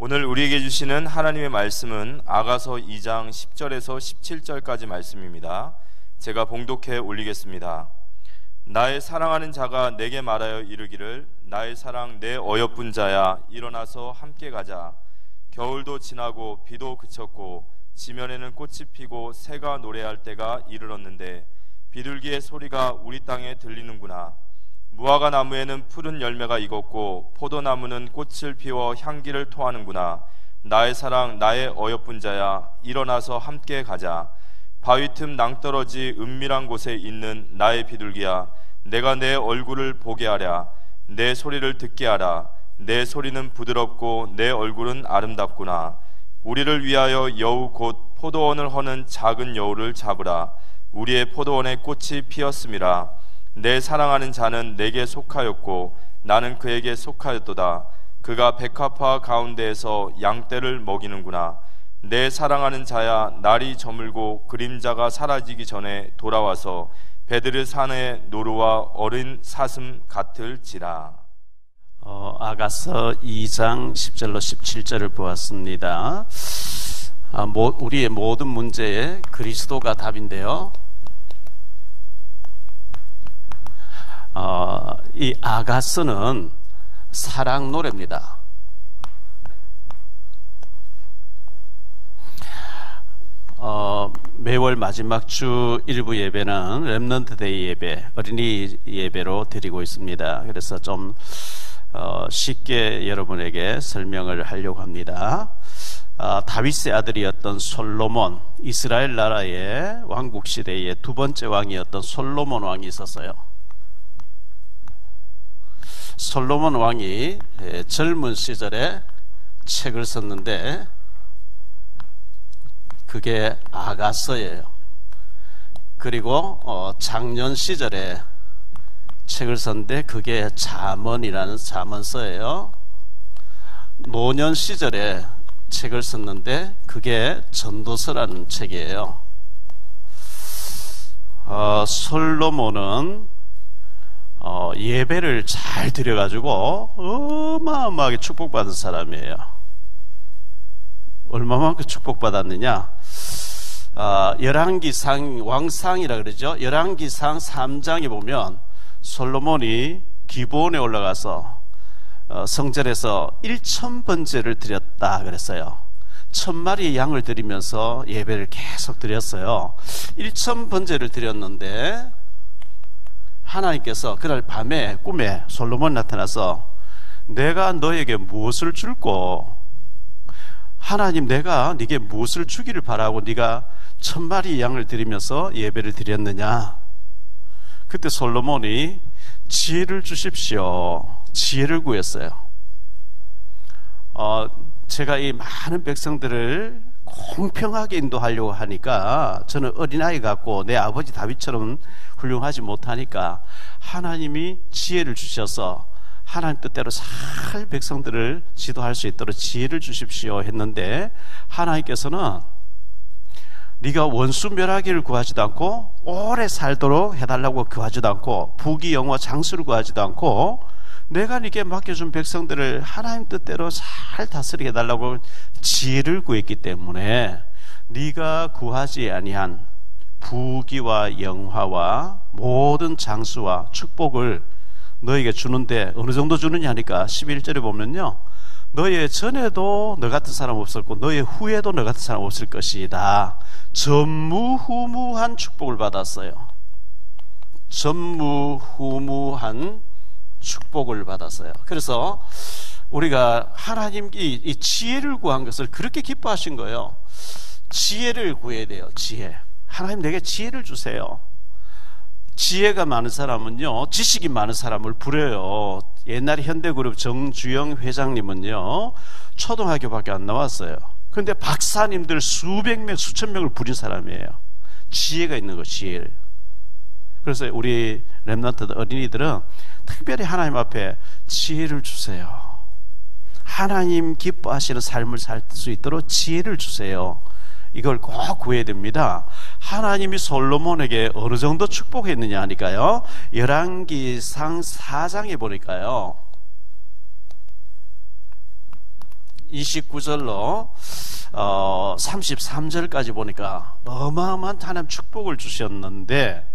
오늘 우리에게 주시는 하나님의 말씀은 아가서 2장 10절에서 17절까지 말씀입니다. 제가 봉독해 올리겠습니다. 나의 사랑하는 자가 내게 말하여 이르기를 나의 사랑 내 어여쁜 자야 일어나서 함께 가자. 겨울도 지나고 비도 그쳤고 지면에는 꽃이 피고 새가 노래할 때가 이르렀는데 비둘기의 소리가 우리 땅에 들리는구나. 무화과 나무에는 푸른 열매가 익었고 포도나무는 꽃을 피워 향기를 토하는구나. 나의 사랑 나의 어여쁜 자야 일어나서 함께 가자. 바위 틈 낭떠러지 은밀한 곳에 있는 나의 비둘기야 내가 내 얼굴을 보게 하랴. 내 소리를 듣게 하라. 내 소리는 부드럽고 내 얼굴은 아름답구나. 우리를 위하여 여우 곧 포도원을 허는 작은 여우를 잡으라. 우리의 포도원에 꽃이 피었음이라. 내 사랑하는 자는 내게 속하였고 나는 그에게 속하였도다. 그가 백합화 가운데에서 양떼를 먹이는구나. 내 사랑하는 자야 날이 저물고 그림자가 사라지기 전에 돌아와서 베드르 산의 노루와 어린 사슴 같을지라. 아가서 2장 10절로 17절을 보았습니다. 우리의 모든 문제에 그리스도가 답인데요. 이 아가서는 사랑 노래입니다. 매월 마지막 주 일부 예배는 렘넌트 데이 예배, 어린이 예배로 드리고 있습니다. 그래서 좀 쉽게 여러분에게 설명을 하려고 합니다. 다윗의 아들이었던 솔로몬, 이스라엘 나라의 왕국 시대의 두 번째 왕이었던 솔로몬 왕이 있었어요. 솔로몬 왕이 젊은 시절에 책을 썼는데 그게 아가서예요. 그리고 장년 시절에 책을 썼는데 그게 잠언이라는 잠언서예요. 노년 시절에 책을 썼는데 그게 전도서라는 책이에요. 솔로몬은 예배를 잘 드려가지고 어마어마하게 축복받은 사람이에요. 얼마만큼 축복받았느냐? 열왕기상 왕상이라 그러죠. 열왕기상 3장에 보면 솔로몬이 기브온에 올라가서 성전에서 1000번제를 드렸다 그랬어요. 1000마리의 양을 드리면서 예배를 계속 드렸어요. 1000번제를 드렸는데 하나님께서 그날 밤에 꿈에 솔로몬 나타나서 내가 너에게 무엇을 줄꼬? 하나님 내가 네게 무엇을 주기를 바라고 네가 1000마리 양을 드리면서 예배를 드렸느냐? 그때 솔로몬이 지혜를 주십시오. 지혜를 구했어요. 제가 이 많은 백성들을 공평하게 인도하려고 하니까 저는 어린아이 같고 내 아버지 다윗처럼 훌륭하지 못하니까 하나님이 지혜를 주셔서 하나님 뜻대로 잘 백성들을 지도할 수 있도록 지혜를 주십시오 했는데 하나님께서는 네가 원수 멸하기를 구하지도 않고 오래 살도록 해달라고 구하지도 않고 부귀 영화 장수를 구하지도 않고 내가 네게 맡겨준 백성들을 하나님 뜻대로 잘 다스리게 해달라고 지혜를 구했기 때문에 네가 구하지 아니한 부귀와 영화와 모든 장수와 축복을 너에게 주는데 어느 정도 주느냐 하니까 11절에 보면요 너의 전에도 너 같은 사람 없었고 너의 후에도 너 같은 사람 없을 것이다. 전무후무한 축복을 받았어요. 전무후무한 축복을 받았어요. 그래서 우리가 하나님 이 지혜를 구한 것을 그렇게 기뻐하신 거예요. 지혜를 구해야 돼요. 지혜. 하나님 내게 지혜를 주세요. 지혜가 많은 사람은요 지식이 많은 사람을 부려요. 옛날에 현대그룹 정주영 회장님은요 초등학교밖에 안 나왔어요. 그런데 박사님들 수백 명 수천 명을 부린 사람이에요. 지혜가 있는 거 지혜를. 그래서 우리 렘넌트 어린이들은 특별히 하나님 앞에 지혜를 주세요. 하나님 기뻐하시는 삶을 살 수 있도록 지혜를 주세요. 이걸 꼭 구해야 됩니다. 하나님이 솔로몬에게 어느 정도 축복했느냐 하니까요 열왕기상 4장에 보니까요 29절로 33절까지 보니까 어마어마한 하나님 축복을 주셨는데,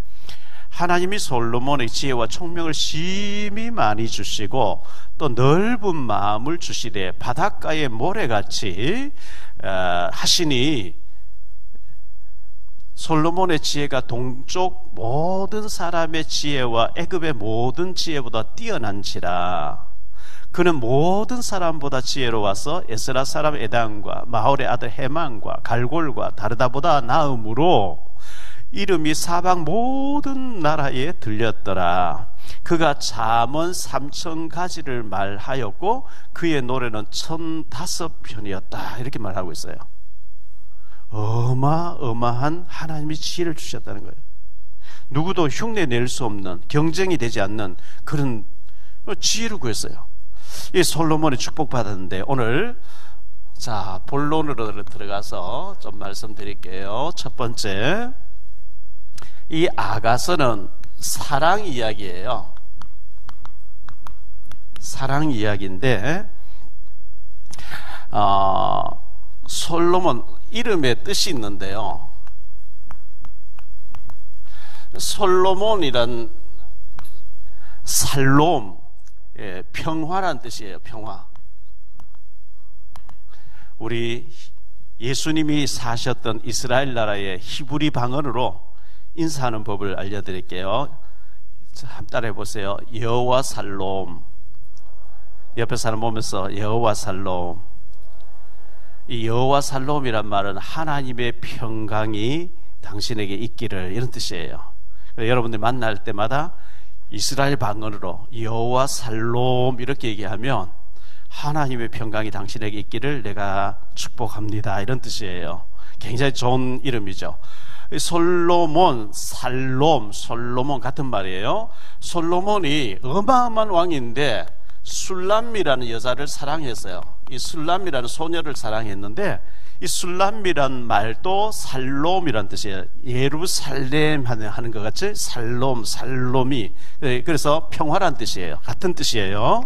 하나님이 솔로몬의 지혜와 총명을 심히 많이 주시고 또 넓은 마음을 주시되 바닷가의 모래같이 하시니, 솔로몬의 지혜가 동쪽 모든 사람의 지혜와 애굽의 모든 지혜보다 뛰어난지라. 그는 모든 사람보다 지혜로워서 에스라 사람 에단과 마홀의 아들 헤만과 갈골과 다르다보다 나음으로 이름이 사방 모든 나라에 들렸더라. 그가 잠언 3000가지를 말하였고 그의 노래는 1005편이었다. 이렇게 말하고 있어요. 어마어마한 하나님이 지혜를 주셨다는 거예요. 누구도 흉내낼 수 없는, 경쟁이 되지 않는 그런 지혜를 구했어요. 이 솔로몬이 축복받았는데, 오늘 자 본론으로 들어가서 좀 말씀드릴게요. 첫 번째, 이 아가서는 사랑 이야기예요. 사랑 이야기인데, 솔로몬 이름의 뜻이 있는데요, 솔로몬이란 살롬, 평화란 뜻이에요. 평화. 우리 예수님이 사셨던 이스라엘 나라의 히브리 방언으로 인사하는 법을 알려드릴게요. 한번 따라해 보세요. 여호와 살롬. 옆에 사람 보면서 여호와 살롬. 이 여호와 살롬이란 말은 하나님의 평강이 당신에게 있기를, 이런 뜻이에요. 여러분들 만날 때마다 이스라엘 방언으로 여호와 살롬 이렇게 얘기하면 하나님의 평강이 당신에게 있기를 내가 축복합니다, 이런 뜻이에요. 굉장히 좋은 이름이죠. 솔로몬, 살롬, 솔로몬 같은 말이에요. 솔로몬이 어마어마한 왕인데 술람미라는 여자를 사랑했어요. 이 술람미라는 소녀를 사랑했는데, 이 술람미란 말도 살롬이란 뜻이에요. 예루살렘 하는 것 같이 살롬, 살롬이, 그래서 평화란 뜻이에요. 같은 뜻이에요.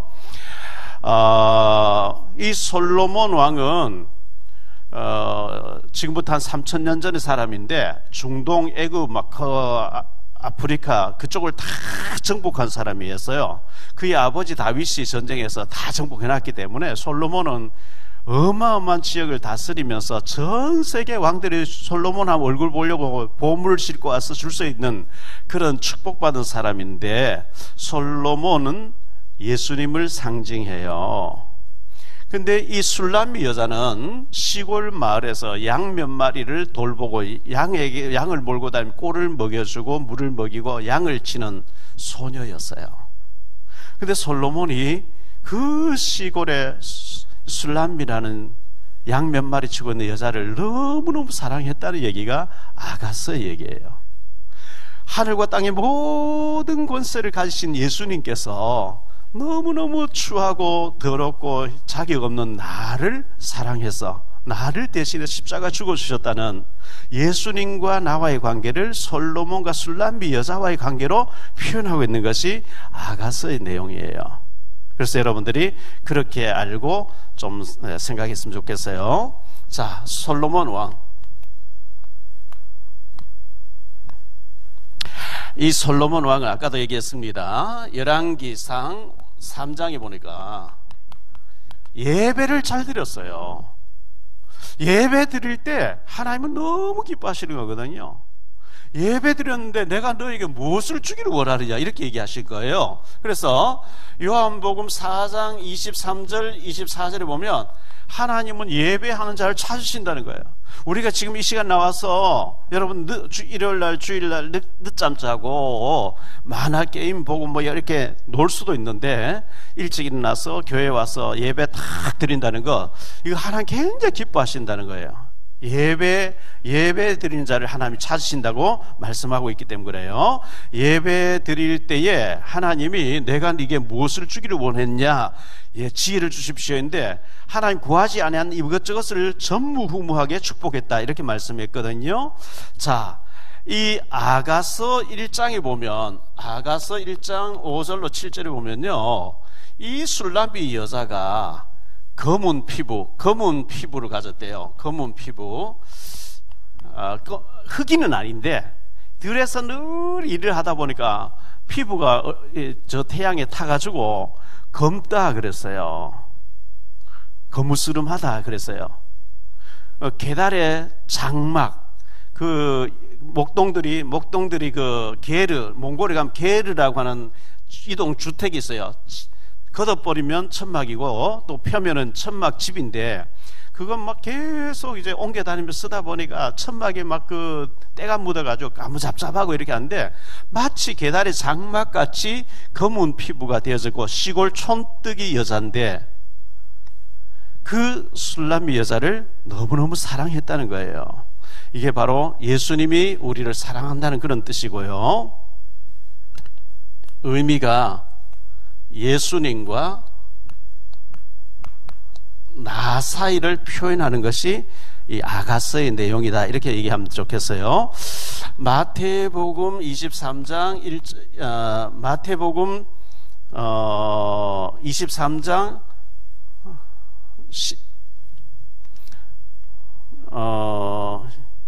이 솔로몬 왕은 지금부터 한 3000년 전의 사람인데, 중동, 애굽, 아프리카 그쪽을 다 정복한 사람이었어요. 그의 아버지 다윗이 전쟁에서 다 정복해놨기 때문에 솔로몬은 어마어마한 지역을 다스리면서 전 세계 왕들이 솔로몬 한 얼굴 보려고 보물을 싣고 와서 줄 수 있는 그런 축복받은 사람인데, 솔로몬은 예수님을 상징해요. 근데 이 술람미 여자는 시골 마을에서 양 몇 마리를 돌보고 양을 몰고 다니며 꼴을 먹여주고 물을 먹이고 양을 치는 소녀였어요. 근데 솔로몬이 그 시골에 술람미라는 양 몇 마리 치고 있는 여자를 너무너무 사랑했다는 얘기가 아가서의 얘기예요. 하늘과 땅의 모든 권세를 가지신 예수님께서 너무너무 추하고 더럽고 자격 없는 나를 사랑해서 나를 대신해 십자가 죽어주셨다는 예수님과 나와의 관계를 솔로몬과 술람미 여자와의 관계로 표현하고 있는 것이 아가서의 내용이에요. 그래서 여러분들이 그렇게 알고 좀 생각했으면 좋겠어요. 자, 솔로몬 왕. 이 솔로몬 왕은 아까도 얘기했습니다. 열왕기상 3장에 보니까 예배를 잘 드렸어요. 예배 드릴 때 하나님은 너무 기뻐하시는 거거든요. 예배 드렸는데 내가 너에게 무엇을 주기를 원하느냐, 이렇게 얘기하실 거예요. 그래서 요한복음 4장 23절 24절에 보면 하나님은 예배하는 자를 찾으신다는 거예요. 우리가 지금 이 시간 나와서 여러분 일요일날 주일날 늦잠 자고 만화 게임 보고 뭐 이렇게 놀 수도 있는데, 일찍 일어나서 교회 와서 예배 탁 드린다는 거, 이거 하나님 굉장히 기뻐하신다는 거예요. 예배 드리는 자를 하나님이 찾으신다고 말씀하고 있기 때문에 그래요. 예배 드릴 때에 하나님이 내가 네게 무엇을 주기를 원했냐, 지혜를 주십시오 했는데, 하나님 구하지 아니한 이것저것을 전무후무하게 축복했다, 이렇게 말씀했거든요. 자, 이 아가서 1장에 보면, 아가서 1장 5절로 7절에 보면요, 이 술람미 여자가 검은 피부를 가졌대요. 검은 피부. 흑인은 아닌데 들에서 늘 일을 하다 보니까 피부가 저 태양에 타가지고 검다 그랬어요. 거무스름하다 그랬어요. 계달의 장막, 그 목동들이 그 몽골에 가면 게르라고 하는 이동 주택이 있어요. 걷어버리면 천막이고 또 펴면은 천막 집인데, 그건 막 계속 이제 옮겨 다니면서 쓰다 보니까 천막에 막 그 때가 묻어가지고 가무잡잡하고 이렇게 하는데, 마치 계달의 장막같이 검은 피부가 되어졌고 시골 촌뜨기 여자인데, 그 술람미 여자를 너무너무 사랑했다는 거예요. 이게 바로 예수님이 우리를 사랑한다는 그런 뜻이고요. 의미가 예수님과 나 사이를 표현하는 것이 이 아가서의 내용이다, 이렇게 얘기하면 좋겠어요. 마태복음 23장 23장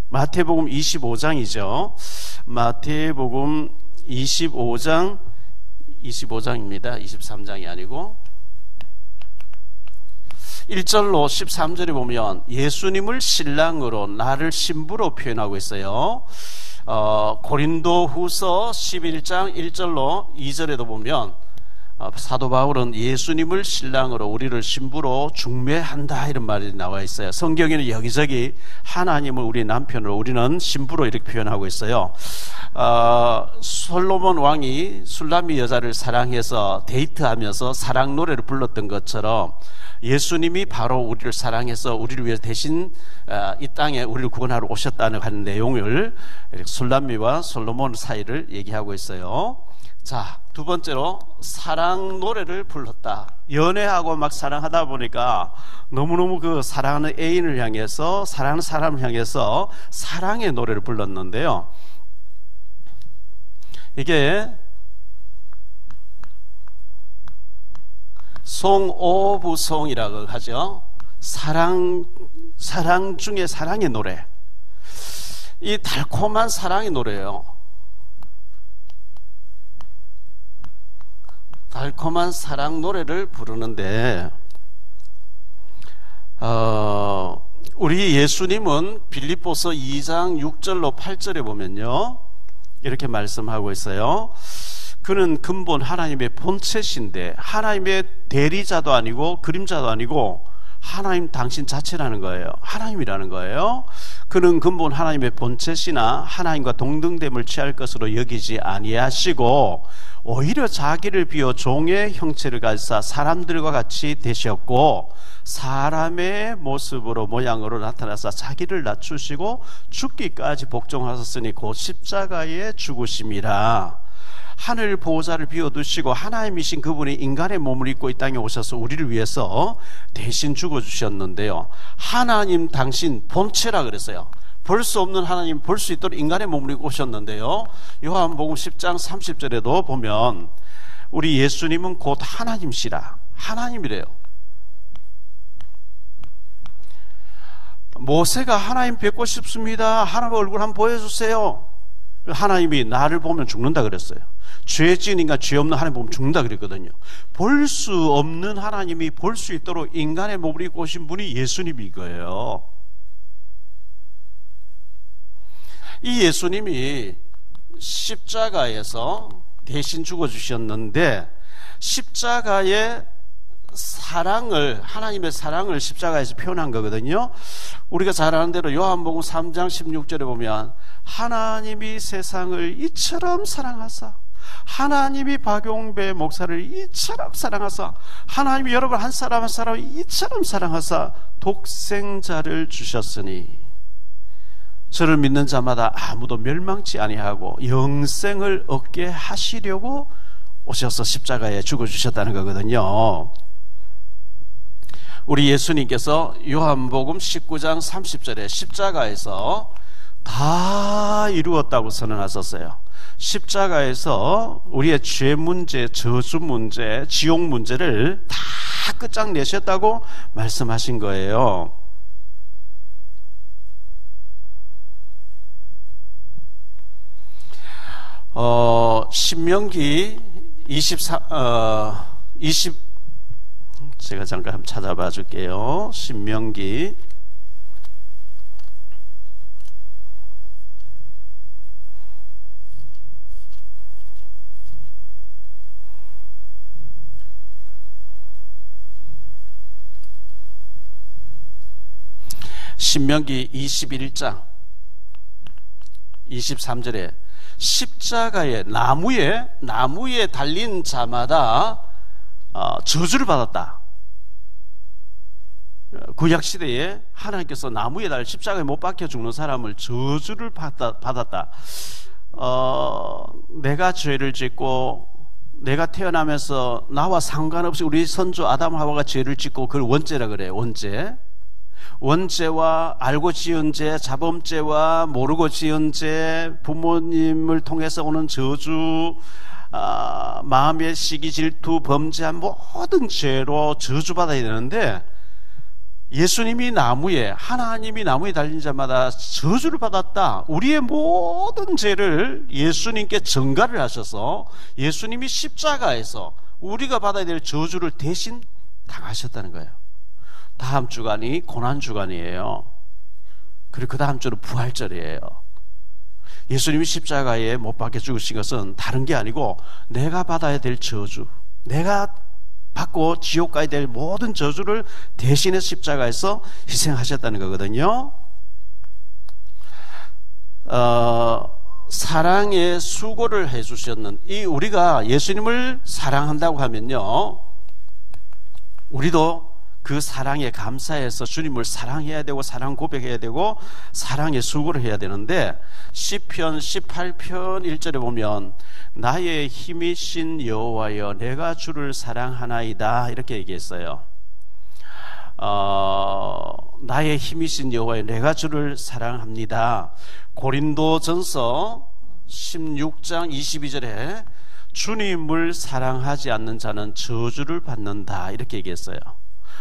마태복음 25장이죠. 마태복음 25장입니다. 23장이 아니고 1절로 13절에 보면 예수님을 신랑으로, 나를 신부로 표현하고 있어요. 고린도 후서 11장 1절로 2절에도 보면 사도 바울은 예수님을 신랑으로, 우리를 신부로 중매한다, 이런 말이 나와 있어요. 성경에는 여기저기 하나님을 우리 남편으로, 우리는 신부로 이렇게 표현하고 있어요. 솔로몬 왕이 술람미 여자를 사랑해서 데이트하면서 사랑 노래를 불렀던 것처럼 예수님이 바로 우리를 사랑해서 우리를 위해 대신 이 땅에 우리를 구원하러 오셨다는 하는 내용을 술람미와 솔로몬 사이를 얘기하고 있어요. 자, 두 번째로 사랑 노래를 불렀다. 연애하고 막 사랑하다 보니까 너무너무 그 사랑하는 애인을 향해서, 사랑하는 사람을 향해서 사랑의 노래를 불렀는데요. 이게 송오부송이라고 하죠. 사랑 중에 사랑의 노래. 이 달콤한 사랑의 노래예요. 달콤한 사랑 노래를 부르는데, 우리 예수님은 빌립보서 2장 6절로 8절에 보면요, 이렇게 말씀하고 있어요. 그는 근본 하나님의 본체신데, 하나님의 대리자도 아니고 그림자도 아니고 하나님 당신 자체라는 거예요. 하나님이라는 거예요. 그는 근본 하나님의 본체시나 하나님과 동등됨을 취할 것으로 여기지 아니하시고 오히려 자기를 비워 종의 형체를 가지사 사람들과 같이 되셨고 사람의 모습으로 모양으로 나타나사 자기를 낮추시고 죽기까지 복종하셨으니 곧 십자가에 죽으심이라. 하늘 보호자를 비워두시고 하나님이신 그분이 인간의 몸을 입고 이 땅에 오셔서 우리를 위해서 대신 죽어주셨는데요, 하나님 당신 본체라 그랬어요. 볼 수 없는 하나님 볼 수 있도록 인간의 몸을 입고 오셨는데요, 요한복음 10장 30절에도 보면 우리 예수님은 곧 하나님이시라, 하나님이래요. 모세가 하나님 뵙고 싶습니다, 하나님 얼굴 한번 보여주세요. 하나님이 나를 보면 죽는다 그랬어요. 죄 지은 인간, 죄 없는 하나님 보면 죽는다 그랬거든요. 볼 수 없는 하나님이 볼 수 있도록 인간의 몸을 입고 오신 분이 예수님인 거예요. 이 예수님이 십자가에서 대신 죽어주셨는데, 십자가의 사랑을, 하나님의 사랑을 십자가에서 표현한 거거든요. 우리가 잘 아는 대로 요한복음 3장 16절에 보면 하나님이 세상을 이처럼 사랑하사, 하나님이 박용배 목사를 이처럼 사랑하사, 하나님이 여러분 한 사람 한 사람을 이처럼 사랑하사 독생자를 주셨으니 저를 믿는 자마다 아무도 멸망치 아니하고 영생을 얻게 하시려고 오셔서 십자가에 죽어주셨다는 거거든요. 우리 예수님께서 요한복음 19장 30절에 십자가에서 다 이루었다고 선언하셨어요. 십자가에서 우리의 죄 문제, 저주 문제, 지옥 문제를 다 끝장내셨다고 말씀하신 거예요. 신명기 20 제가 잠깐 한번 찾아봐 줄게요. 신명기 21장 23절에 십자가의 나무에 달린 자마다 저주를 받았다. 구약시대에 하나님께서 나무에 달린 십자가에 못 박혀 죽는 사람을 저주를 받았다. 내가 죄를 짓고 내가 태어나면서 나와 상관없이 우리 선조 아담 하와가 죄를 짓고 그걸 원죄라 그래요. 원죄와 알고 지은 죄, 자범죄와 모르고 지은 죄, 부모님을 통해서 오는 저주, 마음의 시기, 질투, 범죄한 모든 죄로 저주받아야 되는데, 예수님이 하나님이 나무에 달린 자마다 저주를 받았다. 우리의 모든 죄를 예수님께 전가를 하셔서 예수님이 십자가에서 우리가 받아야 될 저주를 대신 당하셨다는 거예요. 다음 주간이 고난주간이에요. 그리고 그 다음 주는 부활절이에요. 예수님이 십자가에 못 박혀 죽으신 것은 다른 게 아니고 내가 받아야 될 저주, 내가 받고 지옥 가야 될 모든 저주를 대신해서 십자가에서 희생하셨다는 거거든요. 사랑의 수고를 해주셨는 우리가 예수님을 사랑한다고 하면요, 우리도 그 사랑에 감사해서 주님을 사랑해야 되고 사랑 고백해야 되고 사랑의 수고를 해야 되는데, 시편 18편 1절에 보면 나의 힘이신 여호와여 내가 주를 사랑하나이다 이렇게 얘기했어요. 나의 힘이신 여호와여 내가 주를 사랑합니다. 고린도전서 16장 22절에 주님을 사랑하지 않는 자는 저주를 받는다 이렇게 얘기했어요.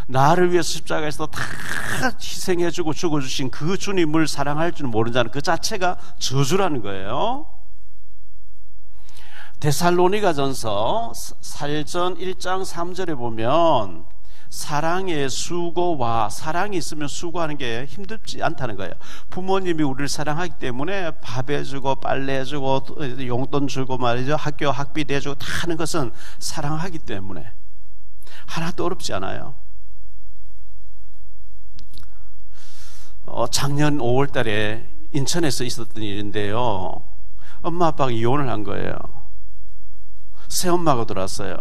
나를 위해서 십자가에서 다 희생해주고 죽어주신 그 주님을 사랑할 줄 모르는 자는 그 자체가 저주라는 거예요. 데살로니가전서 살전 1장 3절에 보면 사랑의 수고와 사랑이 있으면 수고하는 게 힘들지 않다는 거예요. 부모님이 우리를 사랑하기 때문에 밥 해주고 빨래 해주고 용돈 주고 말이죠, 학교 학비 내주고 다 하는 것은 사랑하기 때문에 하나도 어렵지 않아요. 작년 5월 달에 인천에서 있었던 일인데요, 엄마 아빠가 이혼을 한 거예요. 새엄마가 들어왔어요.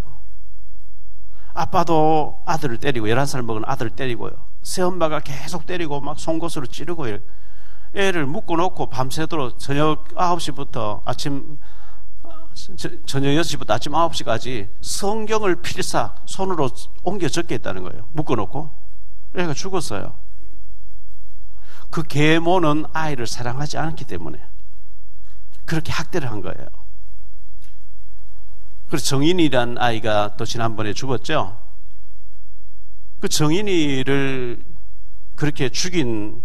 아빠도 아들을 때리고 11살 먹은 아들을 때리고요, 새엄마가 계속 때리고 막 송곳으로 찌르고 애를 묶어놓고 밤새도록 저녁 9시부터 저녁 6시부터 아침 9시까지 성경을 필사 손으로 옮겨 적게 했다는 거예요. 묶어놓고 애가 죽었어요. 그 계모는 아이를 사랑하지 않기 때문에 그렇게 학대를 한 거예요. 그래서 정인이란 아이가 또 지난번에 죽었죠. 그 정인이를 그렇게 죽인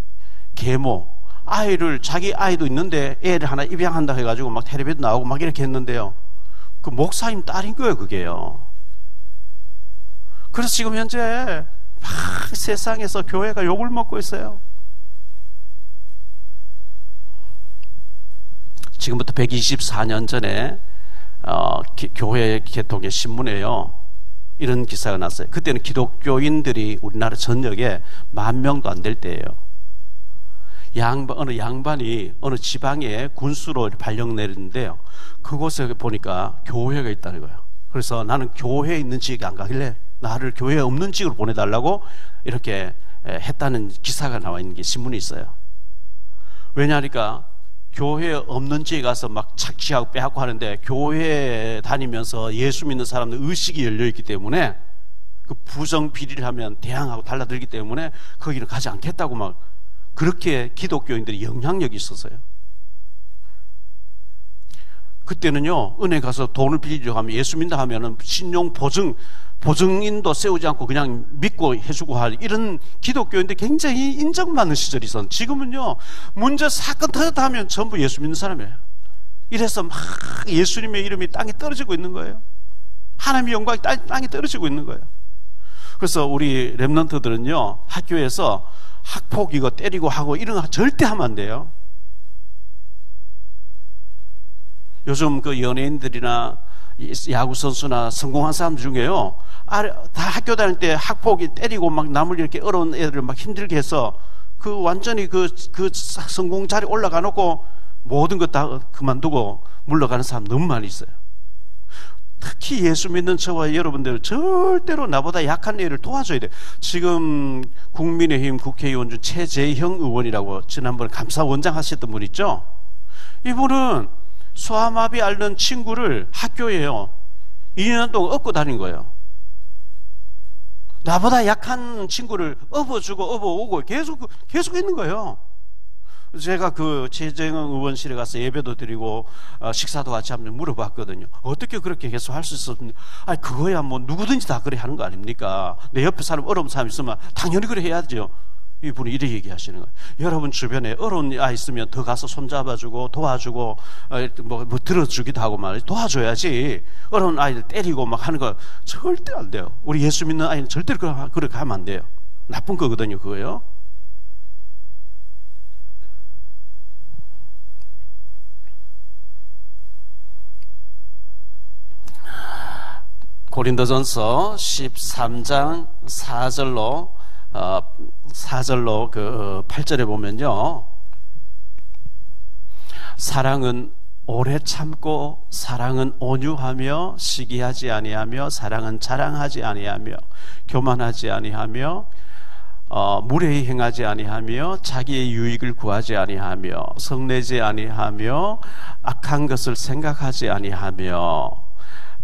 계모, 아이를, 자기 아이도 있는데 애를 하나 입양한다 해가지고 막 텔레비도 나오고 막 이렇게 했는데요, 그 목사님 딸인 거예요, 그게요. 그래서 지금 현재 막 세상에서 교회가 욕을 먹고 있어요. 지금부터 124년 전에 교회 개통의 신문에요, 이런 기사가 났어요. 그때는 기독교인들이 우리나라 전역에 10,000명도 안 될 때예요. 어느 양반이 어느 지방에 군수로 발령 내리는데요, 그곳에 보니까 교회가 있다는 거예요. 그래서 나는 교회에 있는 지역에 안 가길래 나를 교회에 없는 지역으로 보내달라고 이렇게 했다는 기사가 나와 있는 게 신문이 있어요. 왜냐하니까 교회에 없는 지에 가서 막 착취하고 빼앗고 하는데, 교회에 다니면서 예수 믿는 사람들 의식이 열려있기 때문에 그 부정 비리를 하면 대항하고 달라들기 때문에 거기는 가지 않겠다고 막 그렇게 기독교인들이 영향력이 있었어요. 그때는요, 은행 가서 돈을 빌리려고 하면 예수 믿는다 하면은 신용 보증 보증인도 세우지 않고 그냥 믿고 해주고 할 이런 기독교인데 굉장히 인정받는 시절이 있었는데, 지금은요 문제 사건 터졌다 하면 전부 예수 믿는 사람이에요. 이래서 막 예수님의 이름이 땅에 떨어지고 있는 거예요. 하나님의 영광이 땅에 떨어지고 있는 거예요. 그래서 우리 렘넌트들은요 학교에서 학폭 이거 때리고 하고 이런 거 절대 하면 안 돼요. 요즘 그 연예인들이나 야구 선수나 성공한 사람 중에요, 다 학교 다닐 때 학폭이 때리고 막 남을 이렇게 어려운 애들을 막 힘들게 해서 그 완전히 그 성공 자리 올라가 놓고 모든 것 다 그만두고 물러가는 사람 너무 많이 있어요. 특히 예수 믿는 저와 여러분들 절대로 나보다 약한 애를 도와줘야 돼요. 지금 국민의힘 국회의원 중 최재형 의원이라고 지난번에 감사원장 하셨던 분 있죠? 이분은 소아마비 앓는 친구를 학교에요 2년 동안 업고 다닌 거예요. 나보다 약한 친구를 업어주고 업어오고 계속 있는 거예요. 제가 그 최재형 의원실에 가서 예배도 드리고 식사도 같이 하면 물어봤거든요. 어떻게 그렇게 계속 할 수 있었는지. 아니 그거야 뭐 누구든지 다 그래 하는 거 아닙니까? 내 옆에 사람 어려운 사람 있으면 당연히 그래 해야죠. 이분이 이렇게 얘기하시는 거예요. 여러분 주변에 어려운 아이 있으면 더 가서 손잡아주고 도와주고 뭐 들어주기도 하고 말이죠. 도와줘야지. 어려운 아이들 때리고 막 하는 거 절대 안 돼요. 우리 예수 믿는 아이는 절대로 그렇게 하면 안 돼요. 나쁜 거거든요 그거요. 고린도전서 13장 4절로 8절에 보면요, 사랑은 오래 참고 사랑은 온유하며 시기하지 아니하며 사랑은 자랑하지 아니하며 교만하지 아니하며 무례히 행하지 아니하며 자기의 유익을 구하지 아니하며 성내지 아니하며 악한 것을 생각하지 아니하며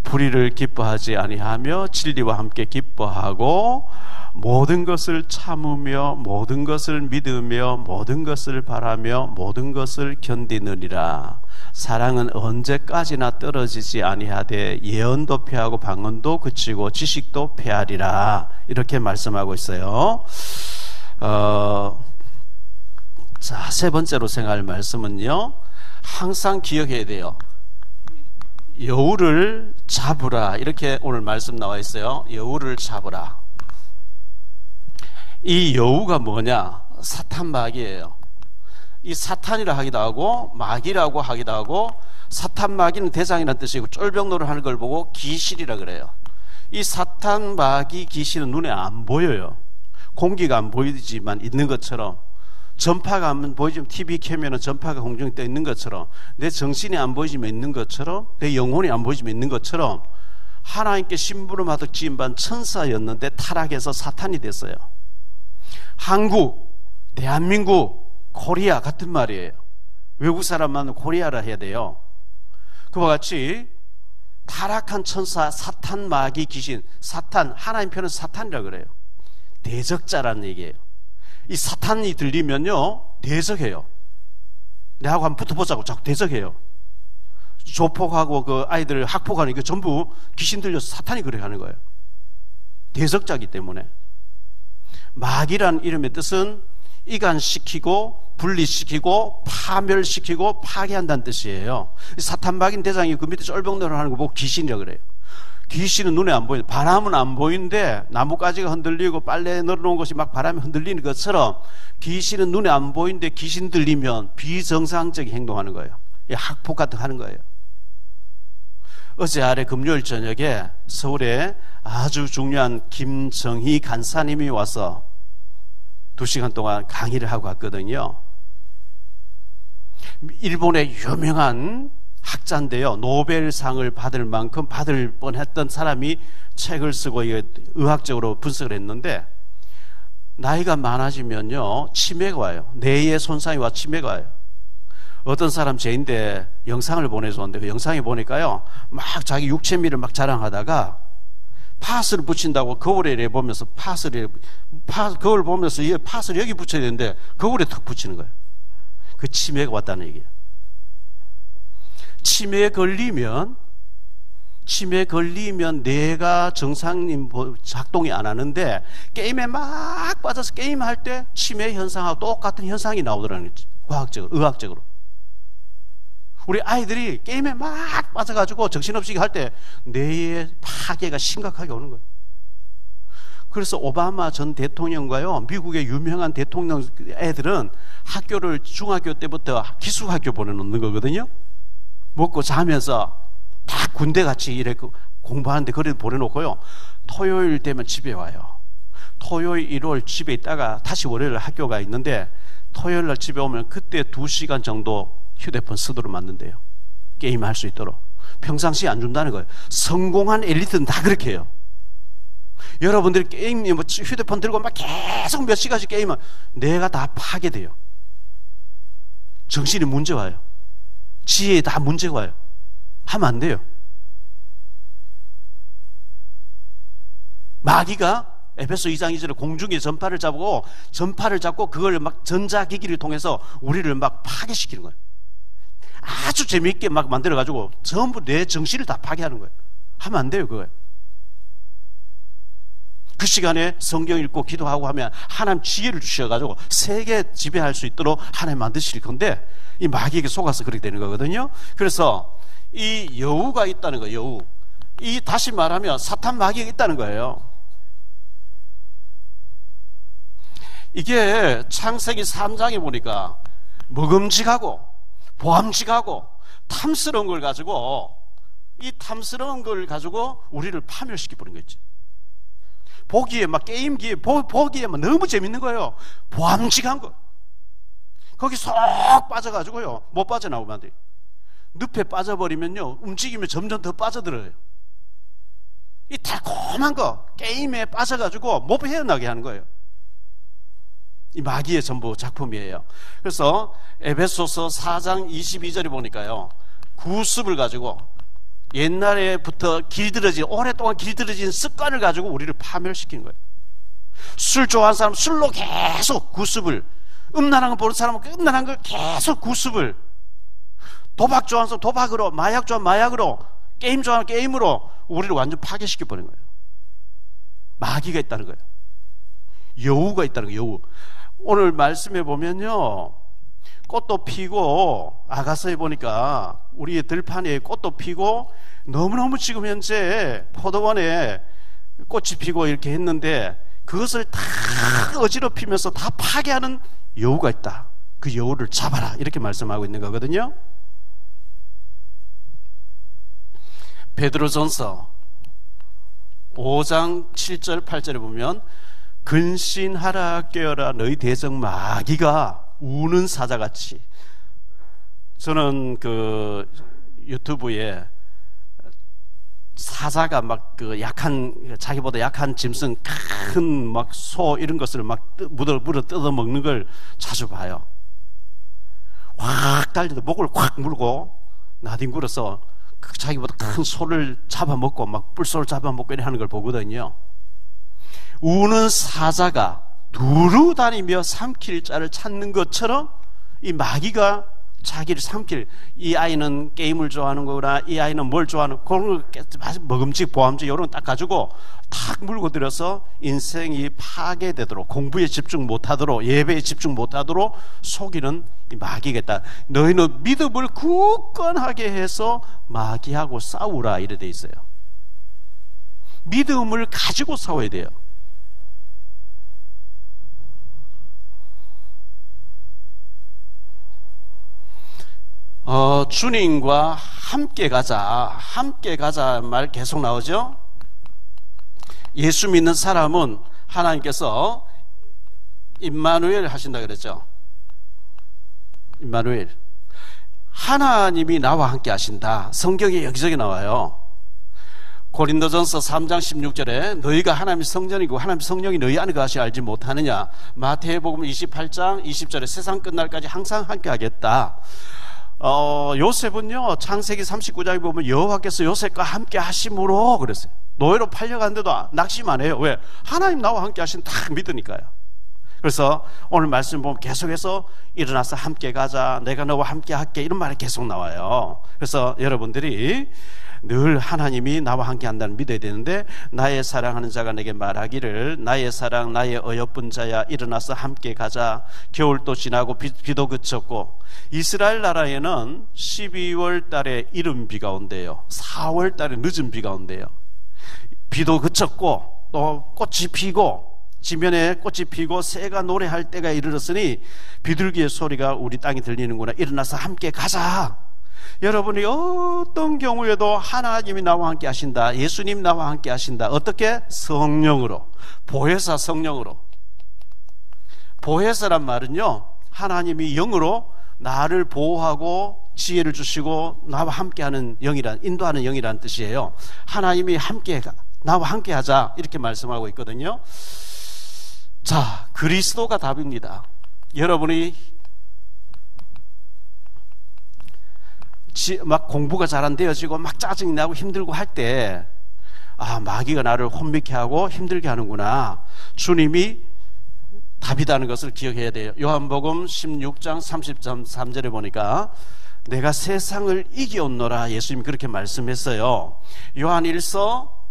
불의를 기뻐하지 아니하며 진리와 함께 기뻐하고 모든 것을 참으며 모든 것을 믿으며 모든 것을 바라며 모든 것을 견디느니라. 사랑은 언제까지나 떨어지지 아니하되 예언도 패하고 방언도 그치고 지식도 패하리라. 이렇게 말씀하고 있어요. 자, 세 번째로 생각할 말씀은요, 항상 기억해야 돼요. 여우를 잡으라. 이렇게 오늘 말씀 나와 있어요. 여우를 잡으라. 이 여우가 뭐냐? 사탄 마귀예요. 이 사탄이라 하기도 하고 마귀라고 하기도 하고, 사탄 마귀는 대장이라는 뜻이고 쫄병노를 하는 걸 보고 귀신이라 그래요. 이 사탄 마귀 귀신은 눈에 안 보여요. 공기가 안 보이지만 있는 것처럼, 전파가 안 보이지만 TV 켜면 전파가 공중에 떠 있는 것처럼, 내 정신이 안 보이지만 있는 것처럼, 내 영혼이 안 보이지만 있는 것처럼, 하나님께 심부름하듯 지음받은 천사였는데 타락해서 사탄이 됐어요. 한국, 대한민국, 코리아 같은 말이에요. 외국 사람만 코리아라 해야 돼요. 그와 같이 타락한 천사, 사탄, 마귀, 귀신, 사탄, 하나님 편은 사탄이라 그래요. 대적자라는 얘기예요. 이 사탄이 들리면요 대적해요. 내하고 한번 붙어보자고 자꾸 대적해요. 조폭하고 그 아이들 학폭하는 이거 전부 귀신 들려서 사탄이 그래 하는 거예요. 대적자이기 때문에. 마귀라는 이름의 뜻은 이간시키고 분리시키고 파멸시키고 파괴한다는 뜻이에요. 사탄 마귀 대장이 그 밑에 쫄병노를 하는 거 보고 귀신이라고 그래요. 귀신은 눈에 안 보이는데, 바람은 안 보이는데 나뭇가지가 흔들리고 빨래 널어놓은 것이 막 바람에 흔들리는 것처럼 귀신은 눈에 안 보이는데 귀신 들리면 비정상적인 행동하는 거예요. 학폭 같은 거 하는 거예요. 어제 아래 금요일 저녁에 서울에 아주 중요한 김정희 간사님이 와서 2시간 동안 강의를 하고 갔거든요. 일본의 유명한 학자인데요, 노벨상을 받을 만큼 받을 뻔했던 사람이 책을 쓰고 의학적으로 분석을 했는데, 나이가 많아지면요 치매가 와요. 뇌에 손상이 와 치매가 와요. 어떤 사람 제인데 영상을 보내줬는데, 그 영상에 보니까요 막 자기 육체미를 막 자랑하다가 팥을 붙인다고 거울에 보면서 거울 보면서 팥을 여기 붙여야 되는데 거울에 턱 붙이는 거예요. 그 치매가 왔다는 얘기예요. 치매에 걸리면 치매 걸리면 뇌가 정상인 작동이 안 하는데 게임에 막 빠져서 게임할 때 치매 현상하고 똑같은 현상이 나오더라는 거지. 과학적으로, 의학적으로. 우리 아이들이 게임에 막 빠져가지고 정신없이 할 때 뇌의 파괴가 심각하게 오는 거예요. 그래서 오바마 전 대통령과요, 미국의 유명한 대통령 애들은 학교를 중학교 때부터 기숙학교 보내놓는 거거든요. 먹고 자면서 다 군대같이 이렇게 공부하는데 그래도 보내놓고요, 토요일 되면 집에 와요. 토요일, 일요일 집에 있다가 다시 월요일 학교가 있는데 토요일 날 집에 오면 그때 2시간 정도 휴대폰 쓰도록 만든대요. 게임할 수 있도록. 평상시에 안 준다는 거예요. 성공한 엘리트는 다 그렇게 해요. 여러분들이 게임, 휴대폰 들고 막 계속 몇 시간씩 게임하면 뇌가 다 파괴돼요. 정신이 문제 와요. 지혜에 다 문제가 와요. 하면 안 돼요. 마귀가 에베소 2장 2절에 공중의 전파를 잡고 그걸 막 전자기기를 통해서 우리를 막 파괴시키는 거예요. 아주 재미있게 막 만들어가지고 전부 내 정신을 다 파괴하는 거예요. 하면 안 돼요, 그거예요. 그 시간에 성경 읽고 기도하고 하면 하나님 지혜를 주셔가지고 세계 지배할 수 있도록 하나님 만드실 건데 이 마귀에게 속아서 그렇게 되는 거거든요. 그래서 이 여우가 있다는 거예요. 여우. 이 다시 말하면 사탄 마귀가 있다는 거예요. 이게 창세기 3장에 보니까 먹음직하고 보암직하고 탐스러운 걸 가지고 우리를 파멸시켜 버린 거지. 보기에 막 게임기에 보기에 막 너무 재밌는 거예요. 보암직한 거. 거기 쏙 빠져가지고요, 못 빠져나오면 안 돼요. 늪에 빠져버리면요, 움직이면 점점 더 빠져들어요. 이 달콤한 거 게임에 빠져가지고 못 헤어나게 하는 거예요. 이 마귀의 전부 작품이에요. 그래서 에베소서 4장 22절에 보니까요, 구습을 가지고 옛날에부터 오랫동안 길들여진 습관을 가지고 우리를 파멸시키는 거예요. 술 좋아하는 사람은 술로 계속 구습을, 음란한 거 보는 사람은 음란한 걸 계속 구습을, 도박 좋아하는 사람은 도박으로, 마약 좋아하는 마약으로, 게임 좋아하는 게임으로 우리를 완전 파괴시켜 버리는 거예요. 마귀가 있다는 거예요. 여우가 있다는 거예요. 여우. 오늘 말씀해 보면요, 꽃도 피고, 아가서에 보니까 우리의 들판에 꽃도 피고, 너무너무 지금 현재 포도원에 꽃이 피고 이렇게 했는데 그것을 다 어지럽히면서 다 파괴하는 여우가 있다. 그 여우를 잡아라, 이렇게 말씀하고 있는 거거든요. 베드로전서 5장 7절 8절에 보면 근신하라 깨어라 너희 대적 마귀가 우는 사자같이. 저는 그 유튜브에 사자가 막 그 자기보다 약한 짐승, 큰 막 소 이런 것을 막 물어 뜯어 먹는 걸 자주 봐요. 확 달려도 목을 확 물고 나뒹굴어서 자기보다 큰 소를 잡아먹고 막 뿔소를 잡아먹고 이렇게 하는 걸 보거든요. 우는 사자가 두루 다니며 삼킬 자를 찾는 것처럼 이 마귀가 자기를 삼킬, 이 아이는 게임을 좋아하는 거구나, 이 아이는 뭘 좋아하는, 그런 거 먹음직 보암직 이런 거 딱 가지고 탁 물고 들여서 인생이 파괴되도록, 공부에 집중 못하도록, 예배에 집중 못하도록 속이는 이 마귀겠다. 너희는 믿음을 굳건하게 해서 마귀하고 싸우라, 이래 돼 있어요. 믿음을 가지고 싸워야 돼요. 주님과 함께 가자 말 계속 나오죠. 예수 믿는 사람은 하나님께서 임마누엘 하신다 그랬죠. 임마누엘, 하나님이 나와 함께 하신다. 성경에 여기저기 나와요. 고린도전서 3장 16절에 너희가 하나님의 성전이고 하나님의 성령이 너희 안에 거하시 알지 못하느냐. 마태복음 28장 20절에 세상 끝날까지 항상 함께 하겠다. 요셉은요, 창세기 39장에 보면 여호와께서 요셉과 함께 하심으로 그랬어요. 노예로 팔려갔는데도 낙심 안 해요. 왜? 하나님 나와 함께 하신 딱 믿으니까요. 그래서 오늘 말씀 보면 계속해서 일어나서 함께 가자, 내가 너와 함께 할게, 이런 말이 계속 나와요. 그래서 여러분들이 늘 하나님이 나와 함께 한다는 믿어야 되는데, 나의 사랑하는 자가 내게 말하기를 나의 사랑 나의 어여쁜 자야 일어나서 함께 가자. 겨울도 지나고 비도 그쳤고, 이스라엘 나라에는 12월 달에 이른 비가 온대요. 4월 달에 늦은 비가 온대요. 비도 그쳤고 또 꽃이 피고 지면에 꽃이 피고 새가 노래할 때가 이르렀으니 비둘기의 소리가 우리 땅에 들리는구나. 일어나서 함께 가자. 여러분이 어떤 경우에도 하나님이 나와 함께 하신다, 예수님 나와 함께 하신다. 어떻게? 성령으로, 보혜사 성령으로. 보혜사란 말은요, 하나님이 영으로 나를 보호하고 지혜를 주시고 나와 함께하는 영이란, 인도하는 영이라는 뜻이에요. 하나님이 함께, 나와 함께 하자, 이렇게 말씀하고 있거든요. 자, 그리스도가 답입니다. 여러분이 막 공부가 잘 안 되어지고 막 짜증이 나고 힘들고 할 때, 아, 마귀가 나를 혼미케 하고 힘들게 하는구나, 주님이 답이라는 것을 기억해야 돼요. 요한복음 16장 33절에 보니까 내가 세상을 이기었노라, 예수님이 그렇게 말씀했어요. 요한일서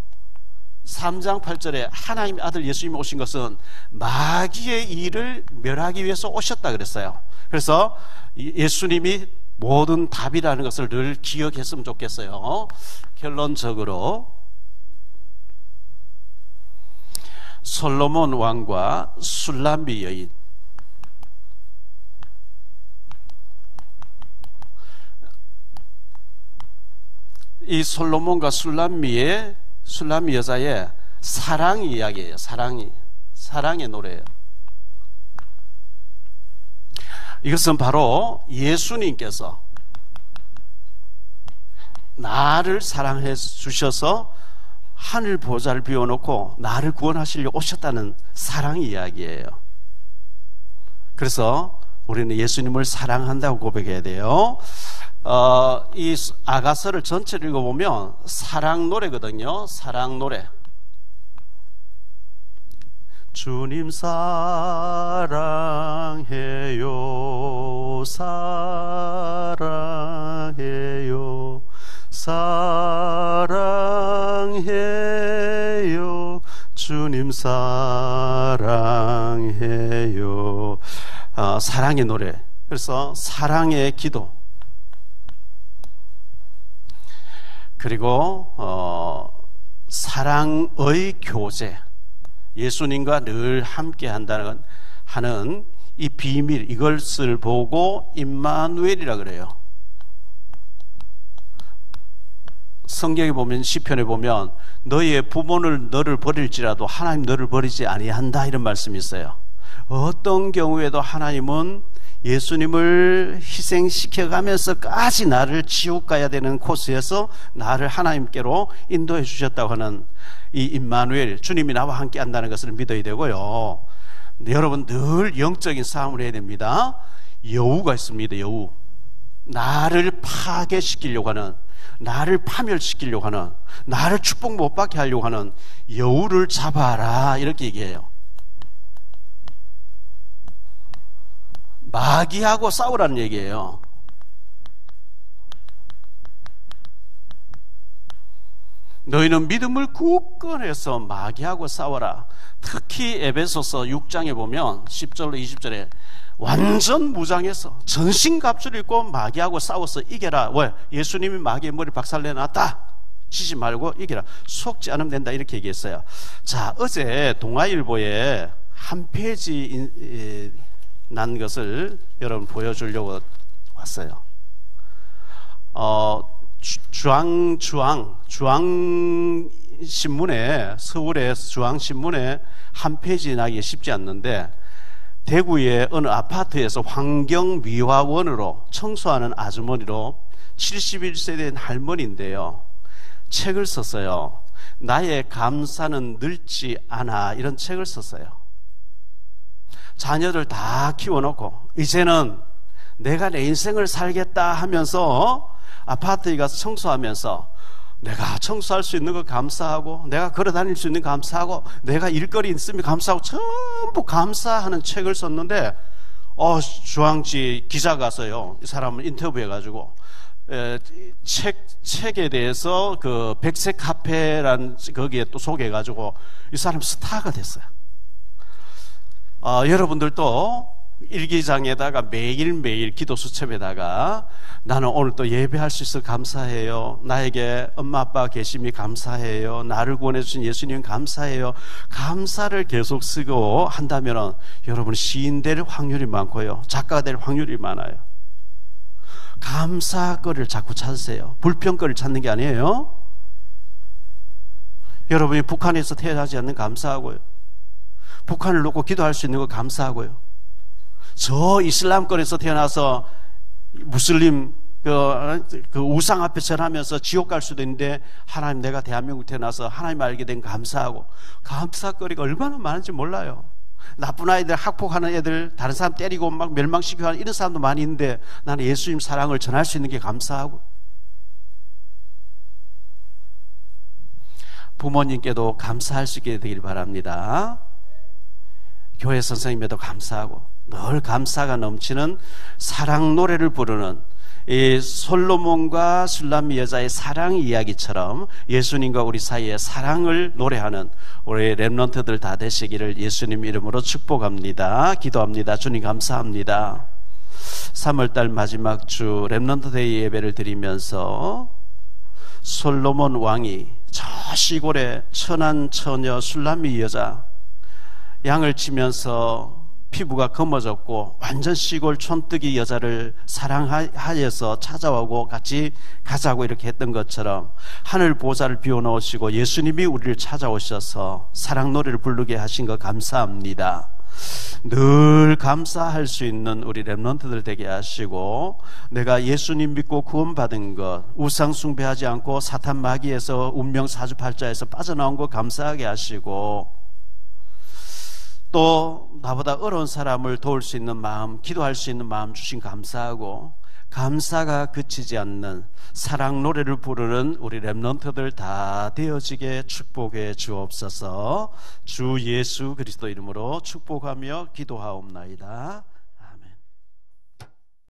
3장 8절에 하나님의 아들 예수님이 오신 것은 마귀의 일을 멸하기 위해서 오셨다 그랬어요. 그래서 예수님이 모든 답이라는 것을 늘 기억했으면 좋겠어요. 결론적으로 솔로몬 왕과 술람비 여인, 이 솔로몬과 술람비 여자의 사랑 이야기예요. 사랑의 노래예요. 이것은 바로 예수님께서 나를 사랑해 주셔서 하늘 보좌를 비워놓고 나를 구원하시려고 오셨다는 사랑 이야기예요. 그래서 우리는 예수님을 사랑한다고 고백해야 돼요. 이 아가서를 전체를 읽어보면 사랑 노래거든요. 사랑 노래. 주님 사랑해요, 사랑해요, 사랑해요, 주님 사랑해요. 사랑의 노래. 그래서 사랑의 기도, 그리고 사랑의 교제, 예수님과 늘 함께 한다는 하는 이 비밀, 이것을 보고 임마누엘이라 그래요. 성경에 보면, 시편에 보면 너희의 부모는 너를 버릴지라도 하나님 너를 버리지 아니한다, 이런 말씀이 있어요. 어떤 경우에도 하나님은 예수님을 희생시켜가면서까지 나를 지옥 가야 되는 코스에서 나를 하나님께로 인도해 주셨다고 하는 이 임마누엘, 주님이 나와 함께 한다는 것을 믿어야 되고요. 여러분 늘 영적인 싸움을 해야 됩니다. 여우가 있습니다. 여우. 나를 파괴시키려고 하는, 나를 파멸시키려고 하는, 나를 축복 못 받게 하려고 하는 여우를 잡아라, 이렇게 얘기해요. 마귀하고 싸우라는 얘기예요. 너희는 믿음을 굳건해서 마귀하고 싸워라. 특히 에베소서 6장에 보면 10절로 20절에 완전 무장해서 전신갑주를 입고 마귀하고 싸워서 이겨라. 왜? 예수님이 마귀의 머리 박살내놨다. 지지 말고 이겨라. 속지 않으면 된다, 이렇게 얘기했어요. 자, 어제 동아일보에 한 페이지 난 것을 여러분 보여주려고 왔어요. 주앙신문에, 서울의 주앙신문에 한 페이지 나기 쉽지 않는데, 대구의 어느 아파트에서 환경미화원으로 청소하는 아주머니로 71세 된 할머니인데요, 책을 썼어요. 나의 감사는 늙지 않아, 이런 책을 썼어요. 자녀들 다 키워놓고 이제는 내가 내 인생을 살겠다 하면서 아파트에 가서 청소하면서 내가 청소할 수 있는 거 감사하고, 내가 걸어 다닐 수 있는 거 감사하고, 내가 일거리 있으면 감사하고, 전부 전부 감사하는 책을 썼는데 중앙지 기자가서요 이 사람을 인터뷰해가지고 책에 대해서 그 백색 카페란 거기에 또 소개해가지고 이 사람 스타가 됐어요. 여러분들도 일기장에다가 매일매일 기도 수첩에다가 나는 오늘 또 예배할 수 있어 감사해요. 나에게 엄마 아빠 계심이 감사해요. 나를 구원해 주신 예수님 감사해요. 감사를 계속 쓰고 한다면 여러분 시인 될 확률이 많고요, 작가가 될 확률이 많아요. 감사거리를 자꾸 찾으세요. 불평거리를 찾는 게 아니에요. 여러분이 북한에서 태어나지 않는 감사하고요, 북한을 놓고 기도할 수 있는 거 감사하고요, 저 이슬람권에서 태어나서 무슬림 그 우상 앞에 절하면서 지옥 갈 수도 있는데 하나님 내가 대한민국 태어나서 하나님 알게 된 감사하고, 감사거리가 얼마나 많은지 몰라요. 나쁜 아이들, 학폭하는 애들, 다른 사람 때리고 막 멸망시키고 하는 이런 사람도 많이 있는데 나는 예수님 사랑을 전할 수 있는 게 감사하고, 부모님께도 감사할 수 있게 되길 바랍니다. 교회 선생님에도 감사하고, 늘 감사가 넘치는 사랑 노래를 부르는 이 솔로몬과 술람미 여자의 사랑 이야기처럼 예수님과 우리 사이에 사랑을 노래하는 우리 렘넌트들 다 되시기를 예수님 이름으로 축복합니다. 기도합니다. 주님 감사합니다. 3월달 마지막 주 렘넌트 데이 예배를 드리면서 솔로몬 왕이 저 시골의 천한 처녀 술람미 여자, 양을 치면서 피부가 검어졌고 완전 시골 촌뜨기 여자를 사랑하여서 찾아오고 같이 가자고 이렇게 했던 것처럼 하늘 보좌를 비워놓으시고 예수님이 우리를 찾아오셔서 사랑 노래를 부르게 하신 거 감사합니다. 늘 감사할 수 있는 우리 렘넌트들 되게 하시고, 내가 예수님 믿고 구원받은 것, 우상 숭배하지 않고 사탄 마귀에서 운명 사주팔자에서 빠져나온 것 감사하게 하시고, 또 나보다 어려운 사람을 도울 수 있는 마음, 기도할 수 있는 마음 주신 감사하고, 감사가 그치지 않는 사랑 노래를 부르는 우리 렘넌트들 다 되어지게 축복해 주옵소서. 주 예수 그리스도 이름으로 축복하며 기도하옵나이다.